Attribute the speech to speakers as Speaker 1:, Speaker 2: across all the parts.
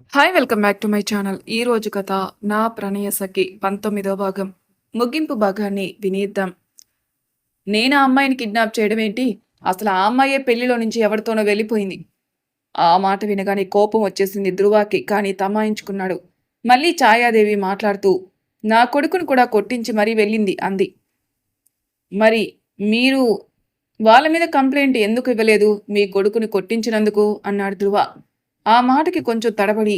Speaker 1: Hi welcome back to my channel. ఈ రోజు కథ నా ప్రణయ సఖి 19వ భాగం ముగింపు భాగాన్ని వినేద్దాం. నేను ఆ అమ్మాయిని కిడ్నాప్ చేయడం ఏంటి? అసలు ఆ అమ్మాయే పెళ్లిలో నుంచి ఎవరితోనో వెళ్ళిపోయింది. ఆ మాట వినగానే కోపం వచ్చేసింది ధ్రువకి. కానీ తమాయించుకున్నాడు. మళ్ళీ ఛాయాదేవి మాట్లాడుతూ నా కొడుకును కూడా కొట్టించి మరీ వెళ్ళింది అంది. మరి మీరు వాళ్ళ మీద కంప్లైంట్ ఎందుకు ఇవ్వలేదు? మీ కొడుకుని కొట్టించినందుకు అన్నాడు ధ్రువ. ఆ మాటకి కొంచెం తడబడి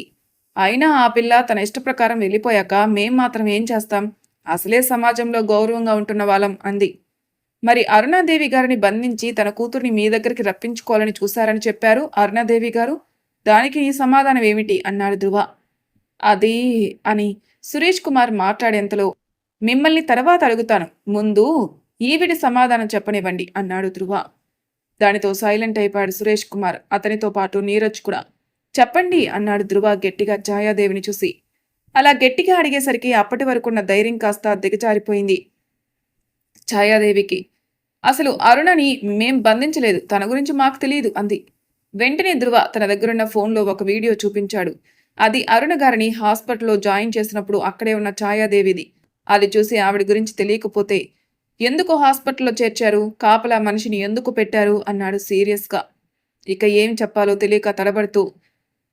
Speaker 1: అయినా ఆ పిల్ల తన ఇష్ట ప్రకారం వెళ్ళిపోయాక మేం మాత్రం ఏం చేస్తాం? అసలే సమాజంలో గౌరవంగా ఉంటున్న వాళ్ళం అంది. మరి అరుణాదేవి గారిని బంధించి తన కూతుర్ని మీ దగ్గరికి రప్పించుకోవాలని చూశారని చెప్పారు అరుణాదేవి గారు. దానికి నీ సమాధానం ఏమిటి అన్నాడు ధ్రువ. అది అని సురేష్ కుమార్ మాట్లాడేంతలో మిమ్మల్ని తర్వాత అడుగుతాను, ముందు ఈవిడి సమాధానం చెప్పనివ్వండి అన్నాడు ధ్రువ. దానితో సైలెంట్ అయిపోయాడు సురేష్ కుమార్. అతనితో పాటు నీరజ్ కూడా. చెప్పండి అన్నాడు ధ్రువ గట్టిగా ఛాయాదేవిని చూసి. అలా గట్టిగా అడిగేసరికి అప్పటి వరకున్న ధైర్యం కాస్త దిగజారిపోయింది ఛాయాదేవికి. అసలు అరుణని మేం బంధించలేదు, తన గురించి మాకు తెలియదు అంది. వెంటనే ధ్రువ తన దగ్గరున్న ఫోన్లో ఒక వీడియో చూపించాడు. అది అరుణ గారిని హాస్పిటల్లో జాయిన్ చేసినప్పుడు అక్కడే ఉన్న ఛాయాదేవిది. అది చూసి ఆవిడ గురించి తెలియకపోతే ఎందుకు హాస్పిటల్లో చేర్చారు, కాపలా మనిషిని ఎందుకు పెట్టారు అన్నాడు సీరియస్గా. ఇక ఏం చెప్పాలో తెలియక తడబడుతూ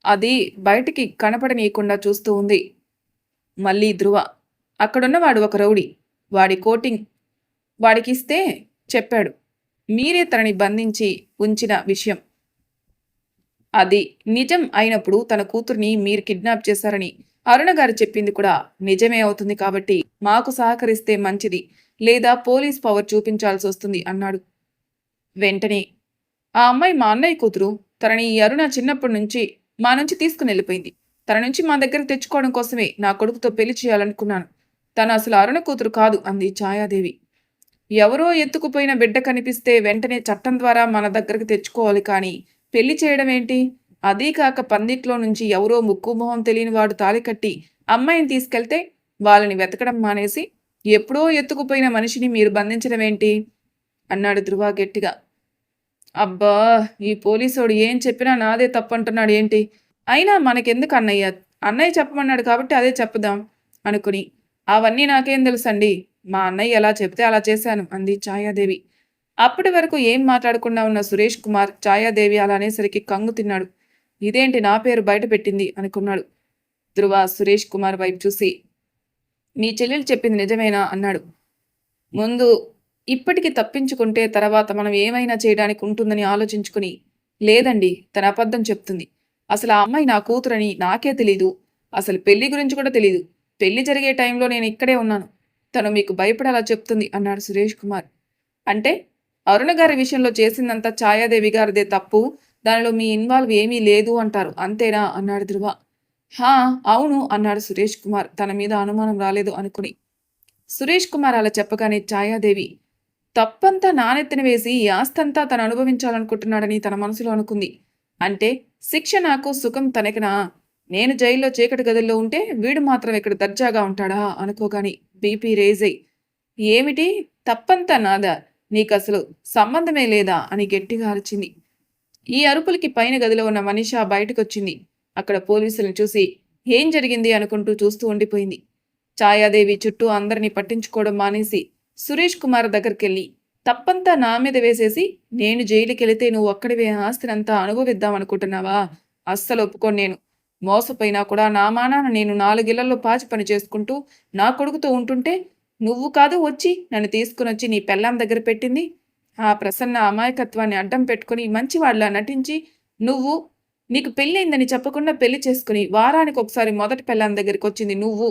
Speaker 1: అది బయటికి కనపడనీయకుండా చూస్తూ ఉంది. మళ్ళీ ధ్రువ అక్కడున్నవాడు ఒక రౌడీ, వాడి కోటింగ్ వాడికిస్తే చెప్పాడు మీరే తనని బంధించి ఉంచిన విషయం. అది నిజం అయినప్పుడు తన కూతుర్ని మీరు కిడ్నాప్ చేశారని అరుణ గారు చెప్పింది కూడా నిజమే అవుతుంది. కాబట్టి మాకు సహకరిస్తే మంచిది, లేదా పోలీస్ పవర్ చూపించాల్సి వస్తుంది అన్నాడు. వెంటనే ఆ అమ్మాయి మా అన్నయ్య కూతురు, తనని ఈ అరుణ చిన్నప్పటి నుంచి మా నుంచి తీసుకుని వెళ్ళిపోయింది. తన నుంచి మా దగ్గరకు తెచ్చుకోవడం కోసమే నా కొడుకుతో పెళ్లి చేయాలనుకున్నాను. తను అసలు అరుణ కూతురు కాదు అంది ఛాయాదేవి. ఎవరో ఎత్తుకుపోయిన బిడ్డ కనిపిస్తే వెంటనే చట్టం ద్వారా మన దగ్గరకు తెచ్చుకోవాలి, కానీ పెళ్లి చేయడం ఏంటి? అదీ కాక పందిట్లో నుంచి ఎవరో ముక్కు మొహం తెలియని వాడు తాళి కట్టి అమ్మాయిని తీసుకెళ్తే వాళ్ళని వెతకడం మానేసి ఎప్పుడో ఎత్తుకుపోయిన మనిషిని మీరు బంధించడం ఏంటి అన్నాడు ధ్రువ గట్టిగా. అబ్బా, ఈ పోలీసోడు ఏం చెప్పినా నాదే తప్పంటున్నాడు ఏంటి? అయినా మనకెందుకు అన్నయ్య? అన్నయ్య చెప్పమన్నాడు కాబట్టి అదే చెప్పుదాం అనుకుని అవన్నీ నాకేం తెలుసండి, మా అన్నయ్య ఎలా చెప్తే అలా చేశాను అంది ఛాయాదేవి. అప్పటి వరకు ఏం మాట్లాడకుండా ఉన్న సురేష్ కుమార్ ఛాయాదేవి అలా అనేసరికి కంగు తిన్నాడు. ఇదేంటి నా పేరు బయట పెట్టింది అనుకున్నాడు. ధ్రువ సురేష్ కుమార్ వైపు చూసి మీ చెల్లెలు చెప్పింది నిజమేనా అన్నాడు. ముందు ఇప్పటికి తప్పించుకుంటే తర్వాత మనం ఏమైనా చేయడానికి ఉంటుందని ఆలోచించుకుని లేదండి, తన అబద్ధం చెప్తుంది. అసలు ఆ అమ్మాయి నా కూతురని నాకే తెలీదు. అసలు పెళ్లి గురించి కూడా తెలీదు. పెళ్లి జరిగే టైంలో నేను ఇక్కడే ఉన్నాను. తను మీకు భయపడేలా చెప్తుంది అన్నాడు సురేష్ కుమార్. అంటే అరుణ గారి విషయంలో చేసిందంతా ఛాయాదేవి గారిదే తప్పు, దానిలో మీ ఇన్వాల్వ్ ఏమీ లేదు అంటారు అంతేనా అన్నాడు ధ్రువ. హా అవును అన్నాడు సురేష్ కుమార్ తన మీద అనుమానం రాలేదు అనుకుని. సురేష్ కుమార్ అలా చెప్పగానే ఛాయాదేవి తప్పంతా నానెత్తిన వేసి ఈ ఆస్తంతా తను అనుభవించాలనుకుంటున్నాడని తన మనసులో అనుకుంది. అంటే శిక్ష నాకు, సుఖం తనకినా? నేను జైల్లో చీకటి గదుల్లో ఉంటే వీడు మాత్రం ఇక్కడ దర్జాగా ఉంటాడా అనుకోగాని బీపీ రేజ్ అయి ఏమిటి తప్పంతా నాదా, నీకసలు సంబంధమే లేదా అని గట్టిగా అరిచింది. ఈ అరుపులకి పైన గదిలో ఉన్న మనీషా బయటకొచ్చింది. అక్కడ పోలీసులను చూసి ఏం జరిగింది అనుకుంటూ చూస్తూ ఉండిపోయింది. ఛాయాదేవి చుట్టూ అందరినీ పట్టించుకోవడం మానేసి సురేష్ కుమార్ దగ్గరికెళ్ళి తప్పంతా నా మీద వేసేసి నేను జైలుకెళితే నువ్వు ఒక్కడివే ఆస్తినంతా అనుభవిద్దామనుకుంటున్నావా? అస్సలు ఒప్పుకోను నేను. మోసపోయినా కూడా నా మానాన నేను 4 ఇళ్లలో పాచి పని చేసుకుంటూ నా కొడుకుతో ఉంటుంటే నువ్వు కాదు వచ్చి నన్ను తీసుకునొచ్చి నీ పెళ్ళాం దగ్గర పెట్టింది. ఆ ప్రసన్న అమాయకత్వాన్ని అడ్డం పెట్టుకుని మంచివాళ్లా నటించి నువ్వు నీకు పెళ్ళయిందని చెప్పకుండా పెళ్లి చేసుకుని వారానికి ఒకసారి మొదటి పెళ్ళాం దగ్గరికి వచ్చింది నువ్వు.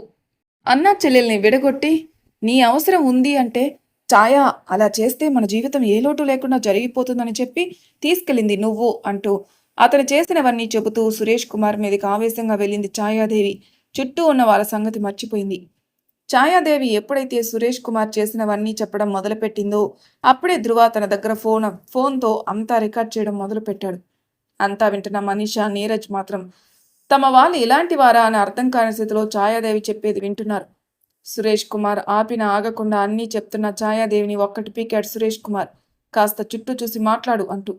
Speaker 1: అన్నా చెల్లెల్ని విడగొట్టి నీ అవసరం ఉంది అంటే ఛాయా అలా చేస్తే మన జీవితం ఏ లోటు లేకుండా జరిగిపోతుందని చెప్పి తీసుకెళ్ళింది నువ్వు అంటూ అతను చేసినవన్నీ చెబుతూ సురేష్ కుమార్ మీదకి ఆవేశంగా వెళ్ళింది ఛాయాదేవి. చుట్టూ ఉన్న వాళ్ళ సంగతి మర్చిపోయింది. ఛాయాదేవి ఎప్పుడైతే సురేష్ కుమార్ చేసినవన్నీ చెప్పడం మొదలుపెట్టిందో అప్పుడే ధ్రువ తన దగ్గర ఫోన్తో అంతా రికార్డ్ చేయడం మొదలుపెట్టాడు. అంతా వింటున్న మనీషా, నీరజ్ మాత్రం తమ వాళ్ళు ఇలాంటి వారా అని అర్థం కాని స్థితిలో ఛాయాదేవి చెప్పేది వింటున్నారు. సురేష్ కుమార్ ఆపిన ఆగకుండా అన్నీ చెప్తున్న ఛాయాదేవిని ఒక్కటి పీకాడు సురేష్ కుమార్. కాస్త చుట్టూ చూసి మాట్లాడు అంటూ.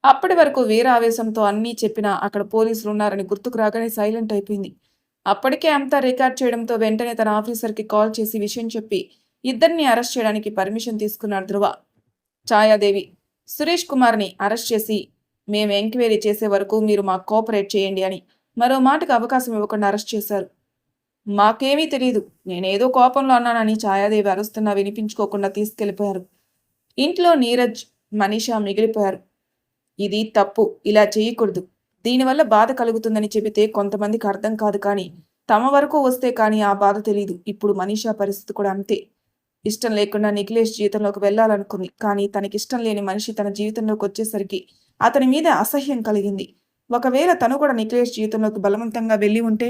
Speaker 1: అప్పటి వరకు వీరావేశంతో అన్నీ చెప్పినా అక్కడ పోలీసులు ఉన్నారని గుర్తుకు రాగానే సైలెంట్ అయిపోయింది. అప్పటికే అంతా రికార్డ్ చేయడంతో వెంటనే తన ఆఫీసర్కి కాల్ చేసి విషయం చెప్పి ఇద్దరిని అరెస్ట్ చేయడానికి పర్మిషన్ తీసుకున్నాడు ధ్రువ. ఛాయాదేవి సురేష్ కుమార్ని అరెస్ట్ చేసి మేము ఎంక్వైరీ చేసే వరకు మీరు మాకు కోఆపరేట్ చేయండి అని మరో మాటకు అవకాశం ఇవ్వకుండా అరెస్ట్ చేశారు. మాకేమీ తెలీదు, నేనేదో కోపంలో అన్నానని ఛాయాదేవి అరుస్తున్నా వినిపించుకోకుండా తీసుకెళ్లిపోయారు. ఇంట్లో నీరజ్, మనీషా మిగిలిపోయారు. ఇది తప్పు, ఇలా చేయకూడదు, దీనివల్ల బాధ కలుగుతుందని చెబితే కొంతమందికి అర్థం కాదు, కానీ తమ వరకు వస్తే కానీ ఆ బాధ తెలీదు. ఇప్పుడు మనీషా పరిస్థితి కూడా అంతే. ఇష్టం లేకుండా నిఖిలేష్ జీవితంలోకి వెళ్ళాలనుకుంది, కానీ తనకిష్టం లేని మనిషి తన జీవితంలోకి వచ్చేసరికి అతని మీద అసహ్యం కలిగింది. ఒకవేళ తను కూడా నిఖిలేష్ జీవితంలోకి బలవంతంగా వెళ్ళి ఉంటే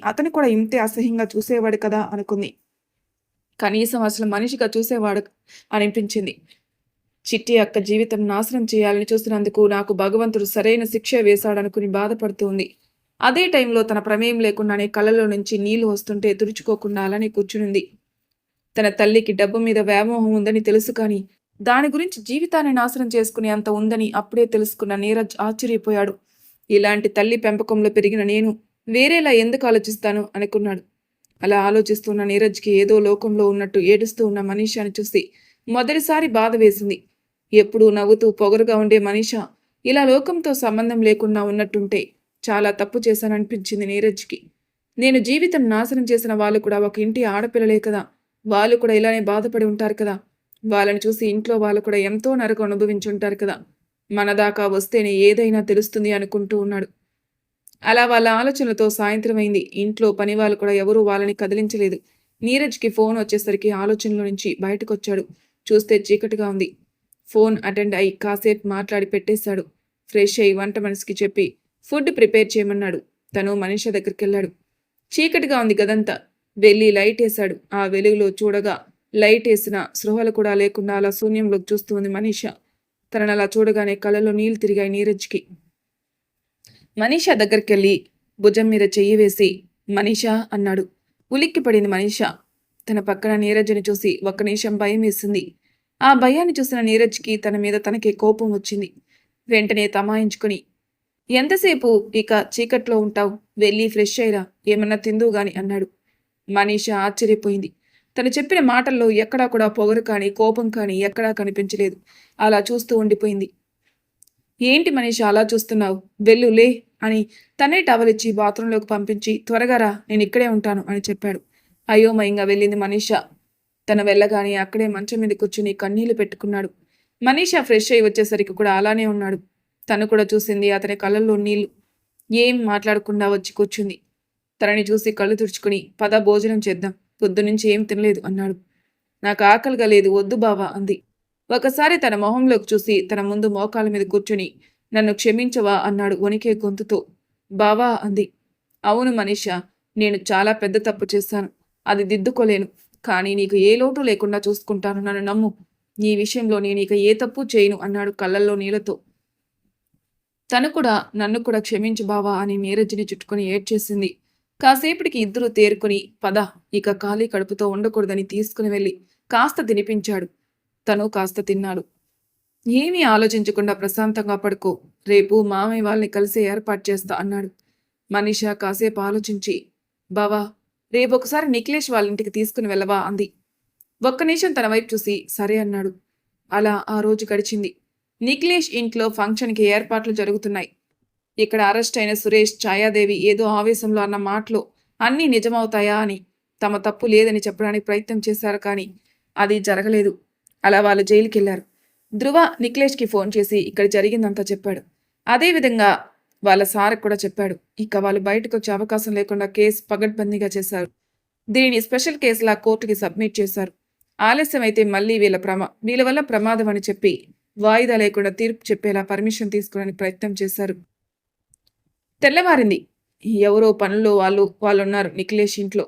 Speaker 1: అతని కూడా ఇంతే అసహ్యంగా చూసేవాడు కదా అనుకుంది. కనీసం అసలు మనిషిగా చూసేవాడు అనిపించింది. చిట్టి అక్క జీవితం నాశనం చేయాలని చూసినందుకు నాకు భగవంతుడు సరైన శిక్ష వేశాడనుకుని బాధపడుతూ ఉంది. అదే టైంలో తన ప్రమేయం లేకుండానే కళ్ళలో నుంచి నీళ్లు వస్తుంటే తుడుచుకోకుండా అలానే కూర్చునింది. తన తల్లికి డబ్బు మీద వ్యామోహం ఉందని తెలుసు, కానీ దాని గురించి జీవితాన్ని నాశనం చేసుకునే అంత ఉందని అప్పుడే తెలుసుకున్న నీరజ్ ఆశ్చర్యపోయాడు. ఇలాంటి తల్లి పెంపకంలో పెరిగిన నేను వేరేలా ఎందుకు ఆలోచిస్తాను అనుకున్నాడు. అలా ఆలోచిస్తున్న నీరజ్కి ఏదో లోకంలో ఉన్నట్టు ఏడుస్తూ ఉన్న మనీషాని చూసి మొదటిసారి బాధ వేసింది. ఎప్పుడూ నవ్వుతూ పొగరుగా ఉండే మనీషా ఇలా లోకంతో సంబంధం లేకుండా ఉన్నట్టుంటే చాలా తప్పు చేశాననిపించింది నీరజ్కి. నేను జీవితం నాశనం చేసిన వాళ్ళు కూడా ఒక ఇంటి ఆడపిల్లలే కదా, వాళ్ళు కూడా ఇలానే బాధపడి ఉంటారు కదా, వాళ్ళని చూసి ఇంట్లో వాళ్ళు కూడా ఎంతో నరకం అనుభవించుంటారు కదా, మన దాకా వస్తేనే ఏదైనా తెలుస్తుంది అనుకుంటూ ఉన్నాడు. అలా వాళ్ళ ఆలోచనలతో సాయంత్రం అయింది. ఇంట్లో పని వాళ్ళు కూడా ఎవరూ వాళ్ళని కదిలించలేదు. నీరజ్కి ఫోన్ వచ్చేసరికి ఆలోచనలో నుంచి బయటకొచ్చాడు. చూస్తే చీకటిగా ఉంది. ఫోన్ అటెండ్ అయి కాసేపు మాట్లాడి పెట్టేశాడు. ఫ్రెష్ అయి వంట మనిషికి చెప్పి ఫుడ్ ప్రిపేర్ చేయమన్నాడు. తను మనీషా దగ్గరికి వెళ్ళాడు. చీకటిగా ఉంది గదంతా. వెళ్ళి లైట్ వేశాడు. ఆ వెలుగులో చూడగా లైట్ వేసిన స్పృహలు కూడా లేకుండా అలా శూన్యంలోకి చూస్తూ ఉంది మనీషా. తనను అలా చూడగానే కళ్ళలో నీళ్లు తిరిగాయి నీరజ్కి. మనీషా దగ్గరికెళ్ళి భుజం మీద చెయ్యి వేసి మనీషా అన్నాడు. ఉలిక్కి పడింది మనీషా. తన పక్కన నీరజ్ని చూసి ఒక్క నిమిషం భయం వేసింది. ఆ భయాన్ని చూసిన నీరజ్కి తన మీద తనకే కోపం వచ్చింది. వెంటనే తమాయించుకుని, ఎంతసేపు ఇక చీకట్లో ఉంటావు, వెళ్ళి ఫ్రెష్ అయ్యిరా, ఏమన్నా తిందువు గాని అన్నాడు. మనీషా ఆశ్చర్యపోయింది. తను చెప్పిన మాటల్లో ఎక్కడా కూడా పొగరు కానీ కోపం కానీ ఎక్కడా కనిపించలేదు. అలా చూస్తూ ఉండిపోయింది. ఏంటి మనీషా అలా చూస్తున్నావు, వెళ్ళు లే అని తనే టవలిచ్చి బాత్రూంలోకి పంపించి త్వరగా రా, నేను ఇక్కడే ఉంటాను అని చెప్పాడు. అయోమయంగా వెళ్ళింది మనీషా. తను వెళ్ళగానే అక్కడే మంచం మీద కూర్చుని కన్నీళ్లు పెట్టుకున్నాడు. మనీషా ఫ్రెష్ అయి వచ్చేసరికి కూడా అలానే ఉన్నాడు. తను కూడా చూసింది. అతని కళ్ళల్లో నీళ్లు. ఏం మాట్లాడకుండా వచ్చి కూర్చుంది. తనని చూసి కళ్ళు తుడుచుకుని పద భోజనం చేద్దాం, పొద్దునుంచి ఏం తినలేదు అన్నాడు. నాకు ఆకలిగా లేదు, వద్దు బావా అంది. ఒకసారి తన మొహంలోకి చూసి తన ముందు మోకాల మీద కూర్చుని నన్ను క్షమించవా అన్నాడు వణికే గొంతుతో. బావా అంది. అవును మనీషా, నేను చాలా పెద్ద తప్పు చేశాను, అది దిద్దుకోలేను, కానీ నీకు ఏ లోటు లేకుండా చూసుకుంటాను, నన్ను నమ్ము. నీ విషయంలో నేను ఇక ఏ తప్పు చేయను అన్నాడు కళ్ళల్లో నీళ్లతో. తను కూడా నన్ను కూడా క్షమించు బావా అని నీరజ్ని చుట్టుకుని ఏడ్చేసింది. కాసేపటికి ఇద్దరూ తేరుకుని పద, ఇక ఖాళీ కడుపుతో ఉండకూడదని తీసుకుని వెళ్ళి కాస్త తినిపించాడు. తను కాస్త తిన్నాడు. ఏమీ ఆలోచించకుండా ప్రశాంతంగా పడుకో, రేపు మామయ్య వాళ్ళని కలిసే ఏర్పాటు చేస్తా అన్నాడు. మనీషా కాసేపు ఆలోచించి, బావా రేపు ఒకసారి నిఖిలేష్ వాళ్ళ ఇంటికి తీసుకుని వెళ్ళవా అంది. ఒక్క నిమిషం తన వైపు చూసి సరే అన్నాడు. అలా ఆ రోజు గడిచింది. నిఖిలేష్ ఇంట్లో ఫంక్షన్కి ఏర్పాట్లు జరుగుతున్నాయి. ఇక్కడ అరెస్ట్ అయిన సురేష్, ఛాయాదేవి ఏదో ఆవేశంలో అన్న మాటలు అన్నీ నిజమవుతాయా అని తమ తప్పు లేదని చెప్పడానికి ప్రయత్నం చేశారు, కానీ అది జరగలేదు. అలా వాళ్ళు జైలుకి వెళ్ళారు. ధ్రువ నిఖిలేష్కి ఫోన్ చేసి ఇక్కడ జరిగిందంతా చెప్పాడు. అదేవిధంగా వాళ్ళ సార్ కూడా చెప్పాడు. ఇక వాళ్ళు బయటకు వచ్చే అవకాశం లేకుండా కేసు పగడ్బందీగా చేశారు. దీనిని స్పెషల్ కేసులా కోర్టుకి సబ్మిట్ చేశారు. ఆలస్యం అయితే మళ్ళీ వీళ్ళ వల్ల ప్రమాదం అని చెప్పి వాయిదా లేకుండా తీర్పు చెప్పేలా పర్మిషన్ తీసుకోవడానికి ప్రయత్నం చేశారు. తెల్లవారింది. ఎవరో పనుల్లో వాళ్ళున్నారు నిఖిలేష్ ఇంట్లో.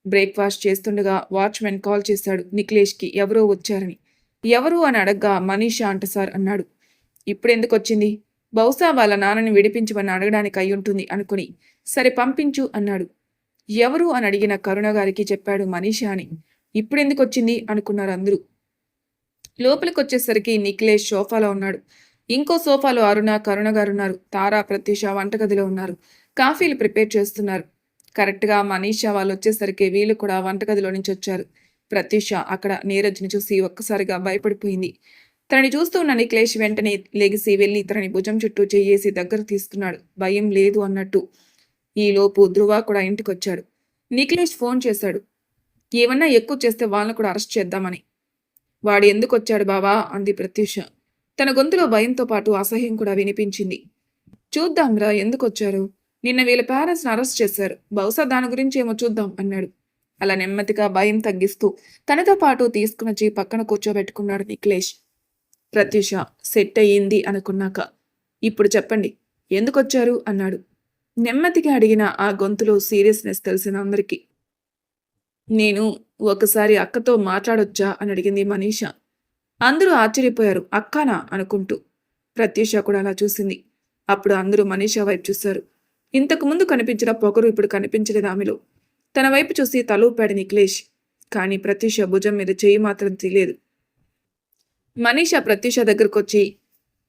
Speaker 1: బ్రేక్ఫాస్ట్ చేస్తుండగా వాచ్మెన్ కాల్ చేశాడు నిఖిలేష్కి ఎవరో వచ్చారని. ఎవరు అని అడగ్గా మనీషా అంట సార్ అన్నాడు. ఇప్పుడెందుకు వచ్చింది, బహుశా వాళ్ళ నాన్నని విడిపించమని అడగడానికి అయ్యుంటుంది అనుకుని సరే పంపించు అన్నాడు. ఎవరు అని అడిగిన కరుణ గారికి చెప్పాడు మనీషా అని. ఇప్పుడెందుకు వచ్చింది అనుకున్నారు అందరూ. లోపలికి వచ్చేసరికి నిఖిలేష్ సోఫాలో ఉన్నాడు. ఇంకో సోఫాలో అరుణ, కరుణ గారున్నారు. తార, ప్రత్యూష వంటగదిలో ఉన్నారు. కాఫీలు ప్రిపేర్ చేస్తున్నారు. కరెక్ట్‌గా మనీషా వాళ్ళొచ్చేసరికి వీళ్ళు కూడా వంటగదిలో నుంచొచ్చారు. ప్రత్యూష అక్కడ నీరజ్‌ని చూసి ఒక్కసారిగా భయపడిపోయింది. తనని చూస్తూ ఉన్న నిఖిలేష్ వెంటనే లెగిసి వెళ్లి తనని భుజం చుట్టూ చెయ్యేసి దగ్గర తీసుకున్నాడు. భయం లేదు అన్నట్టు. ఈలోపు ధ్రువ కూడా ఇంటికొచ్చాడు. నిఖిలేష్ ఫోన్ చేశాడు. ఏమన్నా ఎక్కువ చేస్తే వాళ్ళని కూడా అరెస్ట్ చేద్దామని. వాడు ఎందుకొచ్చాడు బావా అంది ప్రత్యూష. తన గొంతులో భయంతో పాటు అసహ్యం కూడా వినిపించింది. చూద్దాంరా ఎందుకొచ్చారు. నిన్న వీళ్ళ పేరెంట్స్ని అరెస్ట్ చేశారు. బహుశా దాని గురించి ఏమో చూద్దాం అన్నాడు. అలా నెమ్మదిగా భయం తగ్గిస్తూ తనతో పాటు తీసుకునొచ్చి పక్కన కూర్చోబెట్టుకున్నాడు నిఖిలేష్. ప్రత్యూష సెట్ అయ్యింది అనుకున్నాక, ఇప్పుడు చెప్పండి ఎందుకొచ్చారు అన్నాడు. నెమ్మదిగా అడిగిన ఆ గొంతులో సీరియస్నెస్ తెలిసిన అందరికీ. నేను ఒకసారి అక్కతో మాట్లాడొచ్చా అని అడిగింది మనీషా. అందరూ ఆశ్చర్యపోయారు. అక్కానా అనుకుంటూ. ప్రత్యూష కూడా అలా చూసింది. అప్పుడు అందరూ మనీషా వైపు చూశారు. ఇంతకు ముందు కనిపించిన పొగరు ఇప్పుడు కనిపించలేదు ఆమెలో. తన వైపు చూసి తలూపాడు నిఖిలేష్. కానీ ప్రత్యూష భుజం మీద చెయ్యి మాత్రం తీయలేదు. మనీషా ప్రత్యూష దగ్గరకొచ్చి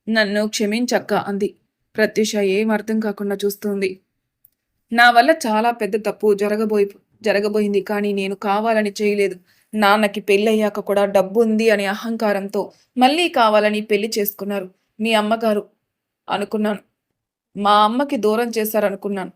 Speaker 1: నన్ను క్షమించక్క అంది. ప్రత్యూష ఏం అర్థం కాకుండా చూస్తుంది. నా వల్ల చాలా పెద్ద తప్పు జరగబోయింది, కానీ నేను కావాలని చేయలేదు. నాన్నకి పెళ్ళయ్యాక కూడా డబ్బు ఉంది అనే అహంకారంతో మళ్ళీ కావాలని పెళ్లి చేసుకున్నారు మీ అమ్మగారు అనుకున్నాను. మా అమ్మకి దూరం చేశారనుకున్నాను.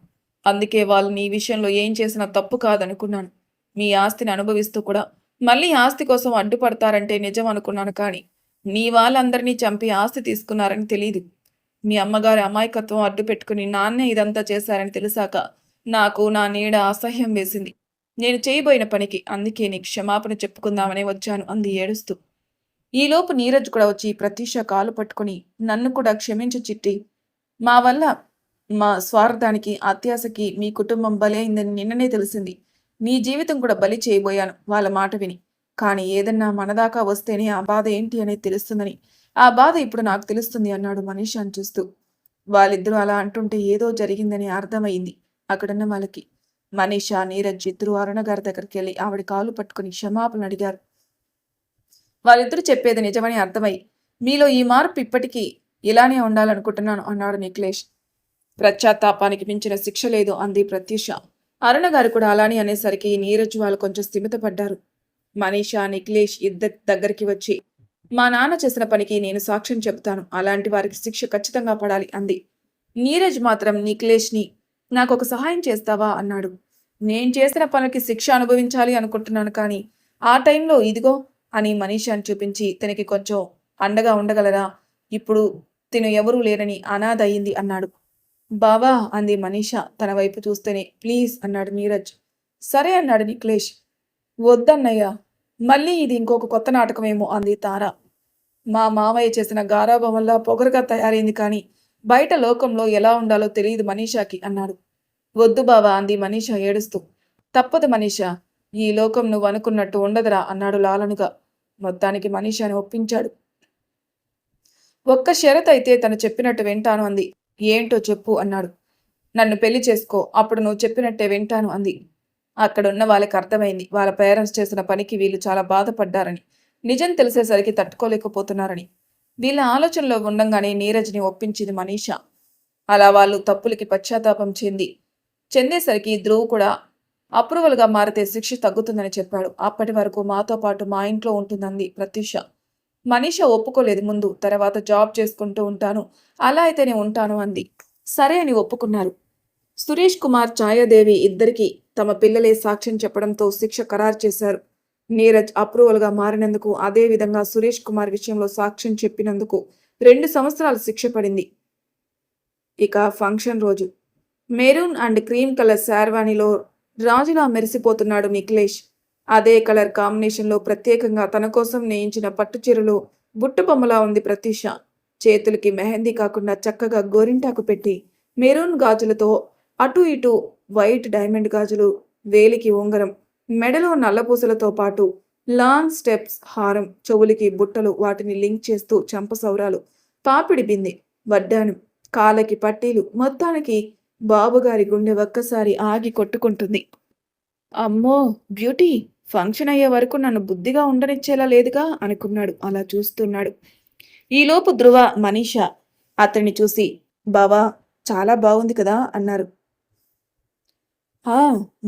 Speaker 1: అందుకే వాళ్ళు నీ విషయంలో ఏం చేసినా తప్పు కాదనుకున్నాను. మీ ఆస్తిని అనుభవిస్తూ కూడా మళ్ళీ ఆస్తి కోసం అడ్డుపడతారంటే నిజం అనుకున్నాను. కానీ నీ వాళ్ళందరినీ చంపి ఆస్తి తీసుకున్నారని తెలీదు. మీ అమ్మగారి అమాయకత్వం అడ్డు పెట్టుకుని నాన్నే ఇదంతా చేశారని తెలిసాక నాకు నా నీడ అసహ్యం వేసింది. నేను చేయబోయిన పనికి. అందుకే నీకు క్షమాపణ చెప్పుకుందామని వచ్చాను అంది ఏడుస్తూ. ఈలోపు నీరజ్ కూడా వచ్చి ప్రత్యూష కాలు పట్టుకుని నన్ను కూడా క్షమించు చిట్టి. మా వల్ల మా స్వార్థానికి అత్యాశకి మీ కుటుంబం బలైందని నిన్ననే తెలిసింది. నీ జీవితం కూడా బలి చేయబోయాను వాళ్ళ మాట విని. కానీ ఏదన్నా మనదాకా వస్తేనే ఆ బాధ ఏంటి అనేది తెలుస్తుందని ఆ బాధ ఇప్పుడు నాకు తెలుస్తుంది అన్నాడు మనీషాని చూస్తూ. వాళ్ళిద్దరూ అలా అంటుంటే ఏదో జరిగిందని అర్థమైంది అక్కడున్న వాళ్ళకి. మనీషా, నీరజ్ ఇద్దరు అరుణ గారి దగ్గరికి వెళ్ళి ఆవిడ కాలు పట్టుకుని క్షమాపణ అడిగారు. వాళ్ళిద్దరూ చెప్పేది నిజమని అర్థమై మీలో ఈ మార్పు ఇప్పటికీ ఇలానే ఉండాలనుకుంటున్నాను అన్నాడు నిఖిలేష్. పశ్చాత్తాపానికి మించిన శిక్ష లేదు అంది ప్రత్యూష. అరుణ గారు కూడా అలానే అనేసరికి నీరజ్ వాళ్ళు కొంచెం స్థిమితపడ్డారు. మనీషా, నిఖిలేష్ ఇద్దరి దగ్గరికి వచ్చి మా నాన్న చేసిన పనికి నేను సాక్ష్యం చెబుతాను. అలాంటి వారికి శిక్ష ఖచ్చితంగా పడాలి అంది. నీరజ్ మాత్రం నిఖిలేష్ని నాకొక సహాయం చేస్తావా అన్నాడు. నేను చేసిన పనికి శిక్ష అనుభవించాలి అనుకుంటున్నాను, కానీ ఆ టైంలో ఇదిగో అని మనీషాని చూపించి తనకి కొంచెం అండగా ఉండగలరా? ఇప్పుడు తిను ఎవరూ లేరని అనాథ అయింది అన్నాడు. బావా అంది మనీషా తన వైపు చూస్తేనే. ప్లీజ్ అన్నాడు నీరజ్. సరే అన్నాడు నిఖిలేష్. వద్దన్నయ్యా, మళ్ళీ ఇది ఇంకొక కొత్త నాటకమేమో అంది తార. మా మామయ్య చేసిన గారాబం వల్ల పొగరుగా తయారైంది, కానీ బయట లోకంలో ఎలా ఉండాలో తెలియదు మనీషాకి అన్నాడు. వద్దు బావా అంది మనీషా ఏడుస్తూ. తప్పదు మనీషా, ఈ లోకం నువ్వు అనుకున్నట్టు ఉండదురా అన్నాడు లాలనుగా. మొత్తానికి మనీషాని ఒప్పించాడు. ఒక్క షరత్ అయితే తను చెప్పినట్టు వింటాను అంది. ఏంటో చెప్పు అన్నాడు. నన్ను పెళ్లి చేసుకో, అప్పుడు నువ్వు చెప్పినట్టే వింటాను అంది. అక్కడున్న వాళ్ళకి అర్థమైంది వాళ్ళ పేరెంట్స్ చేసిన పనికి వీళ్ళు చాలా బాధపడ్డారని. నిజం తెలిసేసరికి తట్టుకోలేకపోతున్నారని. వీళ్ళ ఆలోచనలో ఉండంగానే నీరజ్ని ఒప్పించింది మనీషా. అలా వాళ్ళు తప్పులకి పశ్చాత్తాపం చెందేసరికి ధ్రువ్ కూడా అప్రూవల్గా మారితే శిక్ష తగ్గుతుందని చెప్పాడు. అప్పటి వరకు మాతో పాటు మా ఇంట్లో ఉంటుందంది ప్రత్యూష. మనీషా ఒప్పుకోలేదు ముందు. తర్వాత జాబ్ చేసుకుంటూ ఉంటాను, అలా అయితేనే ఉంటాను అంది. సరే అని ఒప్పుకున్నారు. సురేష్ కుమార్, ఛాయాదేవి ఇద్దరికీ తమ పిల్లలే సాక్ష్యం చెప్పడంతో శిక్ష ఖరారు చేశారు. నీరజ్ అప్రూవల్గా మారినందుకు, అదే విధంగా సురేష్ కుమార్ విషయంలో సాక్ష్యం చెప్పినందుకు 2 సంవత్సరాలు శిక్ష పడింది. ఇక ఫంక్షన్ రోజు మెరూన్ అండ్ క్రీమ్ కలర్ శార్వాణిలో రాజులా మెరిసిపోతున్నాడు నిఖిలేష్. అదే కలర్ కాంబినేషన్లో ప్రత్యేకంగా తన కోసం నేయించిన పట్టుచీరలో బుట్టబొమ్మలా ఉంది ప్రత్యూష. చేతులకి మెహందీ కాకుండా చక్కగా గోరింటాకు పెట్టి మెరూన్ గాజులతో అటు ఇటు వైట్ డైమండ్ గాజులు, వేలికి ఉంగరం, మెడలో నల్లపూసలతో పాటు లాంగ్ స్టెప్స్ హారం, చెవులకి బుట్టలు, వాటిని లింక్ చేస్తూ చంపసౌరాలు, పాపిడి బిందె, వడ్డానం, కాళ్ళకి పట్టీలు. మొత్తానికి బాబుగారి గుండె ఒక్కసారి ఆగి కొట్టుకుంటుంది. అమ్మో బ్యూటీ, ఫంక్షన్ అయ్యే వరకు నన్ను బుద్ధిగా ఉండనిచ్చేలా లేదుగా అనుకున్నాడు అలా చూస్తున్నాడు. ఈలోపు ధ్రువ, మనీష అతన్ని చూసి బావా చాలా బాగుంది కదా అన్నారు. ఆ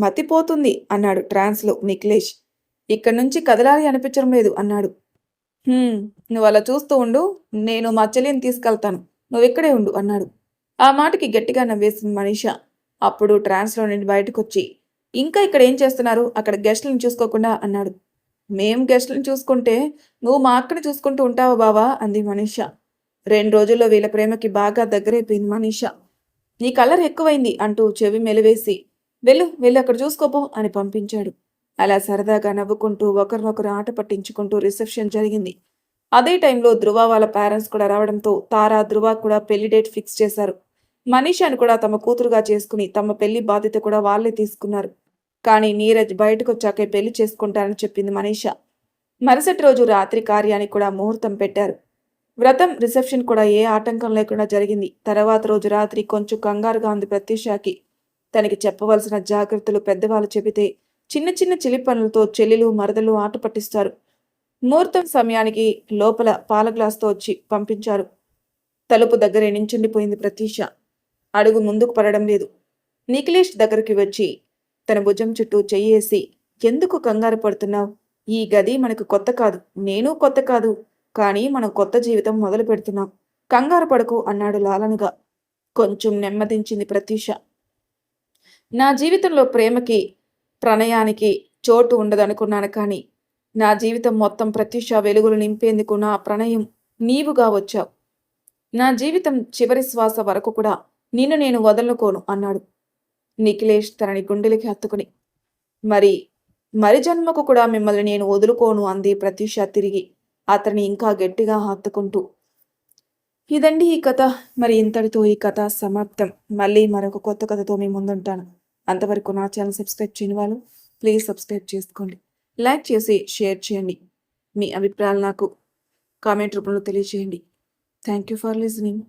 Speaker 1: మతిపోతుంది అన్నాడు ట్రాన్స్లో నిఖిలేష్. ఇక్కడి నుంచి కదలాలి అనిపించడం లేదు అన్నాడు. నువ్వు అలా చూస్తూ ఉండు, నేను మా చెల్లిని తీసుకెళ్తాను, నువ్వు ఇక్కడే ఉండు అన్నాడు. ఆ మాటకి గట్టిగా నవ్వేసింది మనీష. అప్పుడు ట్రాన్స్లో నుండి బయటకొచ్చి ఇంకా ఇక్కడ ఏం చేస్తున్నారు, అక్కడ గెస్ట్లను చూసుకోకుండా అన్నాడు. మేం గెస్ట్లను చూసుకుంటే నువ్వు మా అక్కని చూసుకుంటూ ఉంటావా బావా అంది మనీష. 2 రోజుల్లో వీళ్ళ ప్రేమకి బాగా దగ్గరైపోయింది మనీష. నీ కలర్ ఎక్కువైంది అంటూ చెవి మెలివేసి వెళ్ళు వెళ్ళి అక్కడ చూసుకోపో అని పంపించాడు. అలా సరదాగా నవ్వుకుంటూ ఒకరినొకరు ఆట పట్టించుకుంటూ రిసెప్షన్ జరిగింది. అదే టైంలో ధృవ వాళ్ళ పేరెంట్స్ కూడా రావడంతో తారా, ధృవ కూడా పెళ్లి డేట్ ఫిక్స్ చేశారు. మనీషాను కూడా తమ కూతురుగా చేసుకుని తమ పెళ్లి బాధ్యత కూడా వాళ్లే తీసుకున్నారు. కానీ నీరజ్ బయటకొచ్చాకే పెళ్లి చేసుకుంటారని చెప్పింది మనీష. మరుసటి రోజు రాత్రి కార్యానికి కూడా ముహూర్తం పెట్టారు. వ్రతం, రిసెప్షన్ కూడా ఏ ఆటంకం లేకుండా జరిగింది. తర్వాత రోజు రాత్రి కొంచెం కంగారుగా ఉంది ప్రత్యూషకి. తనకి చెప్పవలసిన జాగ్రత్తలు పెద్దవాళ్ళు చెబితే చిన్న చిన్న చిలి పనులతో చెల్లెలు, మరదలు ఆట పట్టిస్తారు. ముహూర్తం సమయానికి లోపల పాల గ్లాస్తో వచ్చి పంపించారు. తలుపు దగ్గరే నించుండిపోయింది ప్రత్యూష. అడుగు ముందుకు పడడం లేదు. నిఖిలేష్ దగ్గరికి వచ్చి తన భుజం చుట్టూ చెయ్యేసి ఎందుకు కంగారు పడుతున్నావు? ఈ గది మనకు కొత్త కాదు, నేను కొత్త కాదు, కానీ మనం కొత్త జీవితం మొదలు పెడుతున్నాం, కంగారు పడకు అన్నాడు లాలనగా. కొంచెం నెమ్మదించింది ప్రత్యూష. నా జీవితంలో ప్రేమకి, ప్రణయానికి చోటు ఉండదనుకున్నాను, కానీ నా జీవితం మొత్తం ప్రత్యూష వెలుగులు నింపేందుకు నా ప్రణయం నీవుగా వచ్చావు. నా జీవితం చివరి శ్వాస వరకు కూడా నిన్ను నేను వదలుకోను అన్నాడు నిఖిలేష్ తనని గుండెలకి హత్తుకుని. మరి జన్మకు కూడా మిమ్మల్ని నేను వదులుకోను అంది ప్రత్యూష తిరిగి అతన్ని ఇంకా గట్టిగా హత్తుకుంటూ. ఇదండి ఈ కథ. మరి ఇంతటితో ఈ కథ సమాప్తం. మళ్ళీ మరొక కొత్త కథతో మీ ముందుంటాను. అంతవరకు నా ఛానల్ సబ్స్క్రైబ్ చేయని వాళ్ళు ప్లీజ్ సబ్స్క్రైబ్ చేసుకోండి. లైక్ చేసి షేర్ చేయండి. మీ అభిప్రాయాలు నాకు కామెంట్ రూపంలో తెలియజేయండి. Thank you for listening.